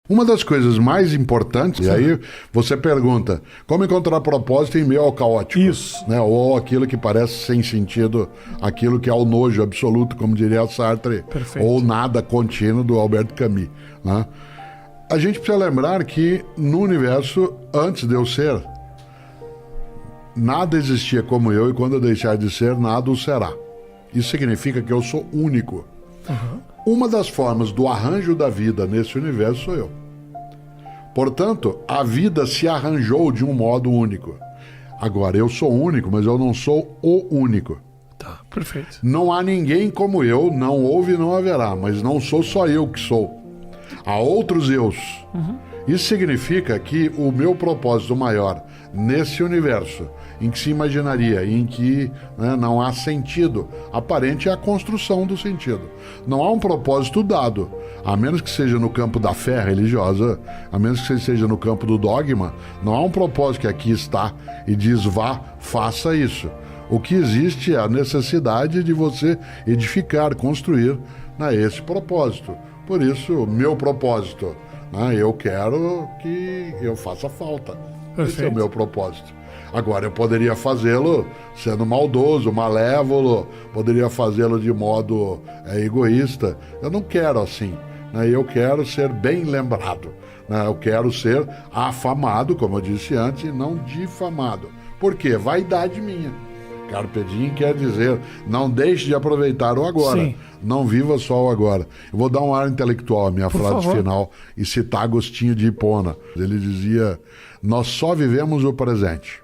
Uma das coisas mais importantes, e aí você pergunta, como encontrar propósito em meio ao caótico? Isso. Né? Ou aquilo que parece sem sentido, aquilo que é o nojo absoluto, como diria Sartre, Perfeito. ou nada contínuo do Albert Camus. Né? A gente precisa lembrar que no universo, antes de eu ser, nada existia como eu, e quando eu deixar de ser, nada o será. Isso significa que eu sou único. Uma das formas do arranjo da vida nesse universo sou eu. Portanto, a vida se arranjou de um modo único. Agora, eu sou único, mas eu não sou o único. Tá, perfeito. Não há ninguém como eu, não houve e não haverá, mas não sou só eu que sou. Há outros eus. Isso significa que o meu propósito maior nesse universo, em que se imaginaria, em que não há sentido aparente, é a construção do sentido. Não há um propósito dado, a menos que seja no campo da fé religiosa, a menos que seja no campo do dogma, não há um propósito que aqui está e diz vá, faça isso. O que existe é a necessidade de você edificar, construir esse propósito. Por isso, meu propósito, eu quero que eu faça falta. Perfeito. Esse é o meu propósito. Agora, eu poderia fazê-lo sendo maldoso, malévolo, poderia fazê-lo de modo egoísta. Eu não quero assim. Eu quero ser bem lembrado. Eu quero ser afamado, como eu disse antes, e não difamado. Por quê? Vaidade minha. Carpe diem quer dizer, não deixe de aproveitar o agora. Sim. Não viva só o agora. Eu vou dar um ar intelectual à minha Por frase favor. final e citar Agostinho de Hipona. Ele dizia, nós só vivemos o presente.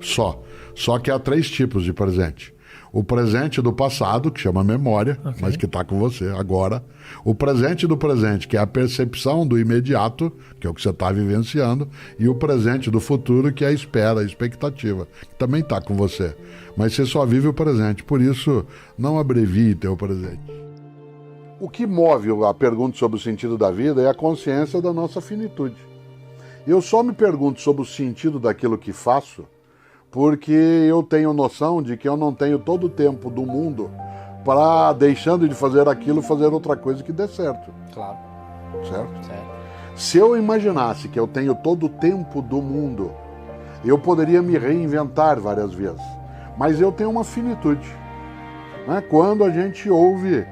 Só que há 3 tipos de presente. O presente do passado, que chama memória, mas que está com você agora. O presente do presente, que é a percepção do imediato, que é o que você está vivenciando. E o presente do futuro, que é a espera, a expectativa, que também está com você. Mas você só vive o presente, por isso não abrevie teu presente. O que move a pergunta sobre o sentido da vida é a consciência da nossa finitude. Eu só me pergunto sobre o sentido daquilo que faço porque eu tenho noção de que eu não tenho todo o tempo do mundo para, deixando de fazer aquilo, fazer outra coisa que dê certo. Claro. Certo? Certo. Se eu imaginasse que eu tenho todo o tempo do mundo, eu poderia me reinventar várias vezes. Mas eu tenho uma finitude. Quando a gente ouve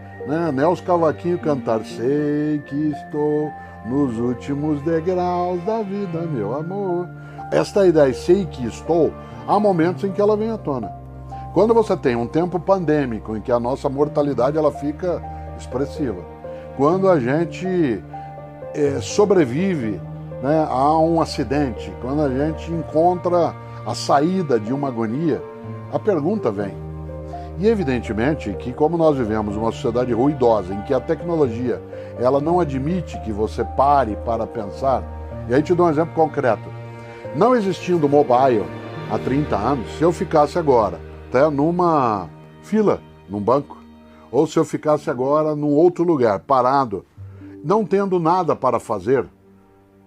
Nelson Cavaquinho cantar sei que estou nos últimos degraus da vida, meu amor. Esta ideia, sei que estou, há momentos em que ela vem à tona. Quando você tem um tempo pandêmico em que a nossa mortalidade ela fica expressiva, quando a gente sobrevive a um acidente, quando a gente encontra a saída de uma agonia, a pergunta vem. E evidentemente que, como nós vivemos uma sociedade ruidosa, em que a tecnologia ela não admite que você pare para pensar, e aí te dou um exemplo concreto. Não existindo mobile há 30 anos, se eu ficasse agora numa fila, num banco, ou se eu ficasse agora num outro lugar, parado, não tendo nada para fazer,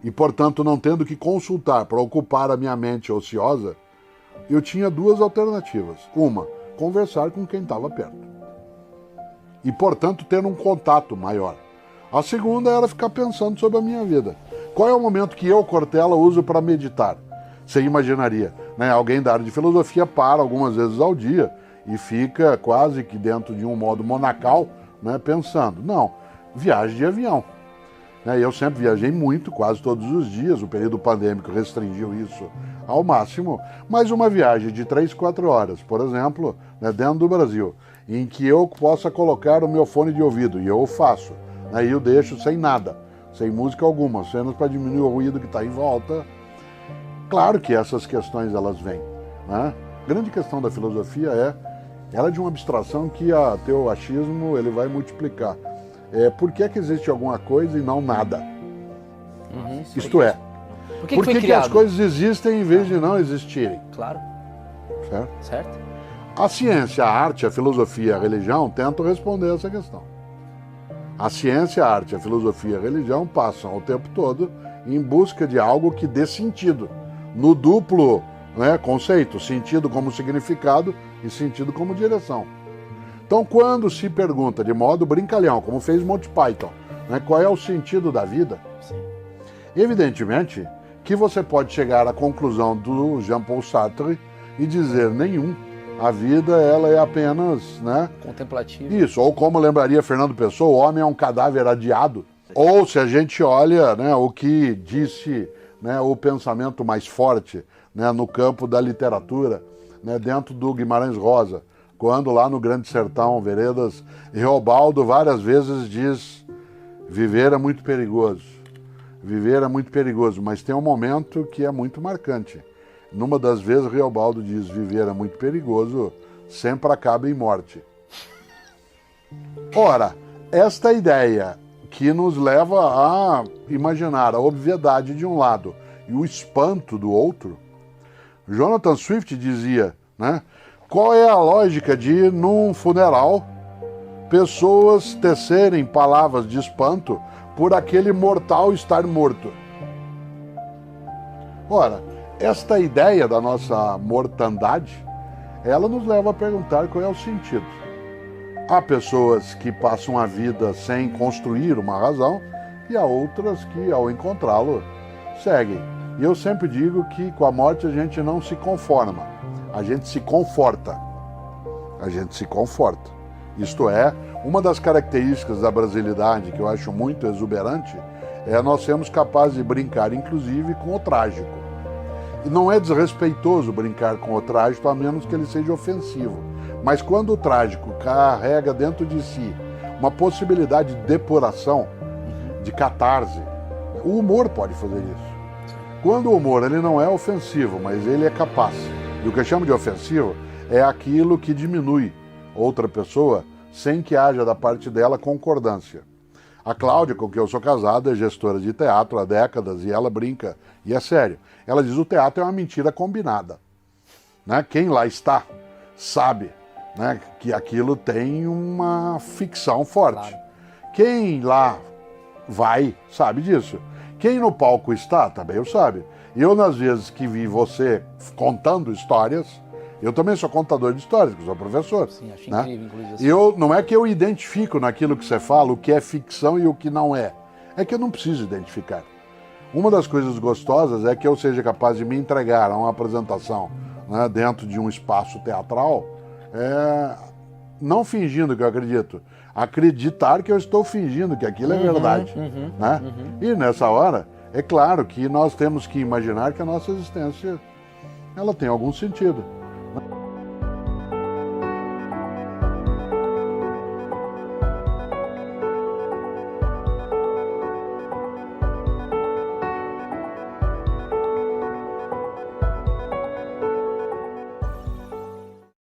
e portanto não tendo que consultar para ocupar a minha mente ociosa, eu tinha 2 alternativas. Uma, conversar com quem estava perto. E portanto ter um contato maior. A segunda era ficar pensando sobre a minha vida. Qual é o momento que eu, Cortella, uso para meditar? Você imaginaria, alguém da área de filosofia para algumas vezes ao dia e fica quase que dentro de um modo monacal, pensando. Não, viagem de avião. Eu sempre viajei muito, quase todos os dias, o período pandêmico restringiu isso ao máximo, mas uma viagem de 3, 4 horas, por exemplo, dentro do Brasil, em que eu possa colocar o meu fone de ouvido, e eu o faço, e eu deixo sem nada, sem música alguma, apenas para diminuir o ruído que está em volta. Claro que essas questões elas vêm. A grande questão da filosofia ela é de uma abstração que teu achismo ele vai multiplicar. Por que existe alguma coisa e não nada? Isto é, por que as coisas existem em vez de não existirem? Claro. Certo. A ciência, a arte, a filosofia, a religião tentam responder essa questão. A ciência, a arte, a filosofia e a religião passam o tempo todo em busca de algo que dê sentido. No duplo conceito, sentido como significado e sentido como direção. Então, quando se pergunta de modo brincalhão, como fez Monty Python, qual é o sentido da vida? Sim. Evidentemente que você pode chegar à conclusão do Jean-Paul Sartre e dizer nenhum. A vida, ela é apenas, né? Contemplativa. Isso, ou como lembraria Fernando Pessoa, o homem é um cadáver adiado. Ou se a gente olha, né, o que disse, né, o pensamento mais forte, né, no campo da literatura, né, dentro do Guimarães Rosa, quando lá no Grande Sertão, Veredas, Reobaldo várias vezes diz: viver é muito perigoso, viver é muito perigoso, mas tem um momento que é muito marcante. Numa das vezes, Reobaldo diz: viver é muito perigoso, sempre acaba em morte. Ora, esta ideia que nos leva a imaginar a obviedade de um lado e o espanto do outro, Jonathan Swift dizia, né? Qual é a lógica de, num funeral, pessoas tecerem palavras de espanto por aquele mortal estar morto? Ora, esta ideia da nossa mortandade, ela nos leva a perguntar qual é o sentido. Há pessoas que passam a vida sem construir uma razão e há outras que, ao encontrá-lo, seguem. E eu sempre digo que com a morte a gente não se conforma, a gente se conforta. A gente se conforta. Isto é, uma das características da brasilidade que eu acho muito exuberante é nós sermos capazes de brincar, inclusive, com o trágico. E não é desrespeitoso brincar com o trágico, a menos que ele seja ofensivo. Mas quando o trágico carrega dentro de si uma possibilidade de depuração, de catarse, o humor pode fazer isso. Quando o humor ele não é ofensivo, mas ele é capaz. E o que eu chamo de ofensivo é aquilo que diminui outra pessoa sem que haja da parte dela concordância. A Cláudia, com quem eu sou casado, é gestora de teatro há décadas e ela brinca, e é sério. Ela diz: o teatro é uma mentira combinada. Né? Quem lá está sabe, né, que aquilo tem uma ficção forte. Claro. Quem lá vai sabe disso. Quem no palco está também o sabe. Eu, nas vezes que vi você contando histórias, eu também sou contador de histórias, porque sou professor. Sim, acho incrível, inclusive. Assim. Não é que eu identifico naquilo que você fala o que é ficção e o que não é. É que eu não preciso identificar. Uma das coisas gostosas é que eu seja capaz de me entregar a uma apresentação, né, dentro de um espaço teatral, não fingindo que eu acredito, acreditar que eu estou fingindo que aquilo é verdade. Né? E nessa hora, é claro que nós temos que imaginar que a nossa existência ela tem algum sentido.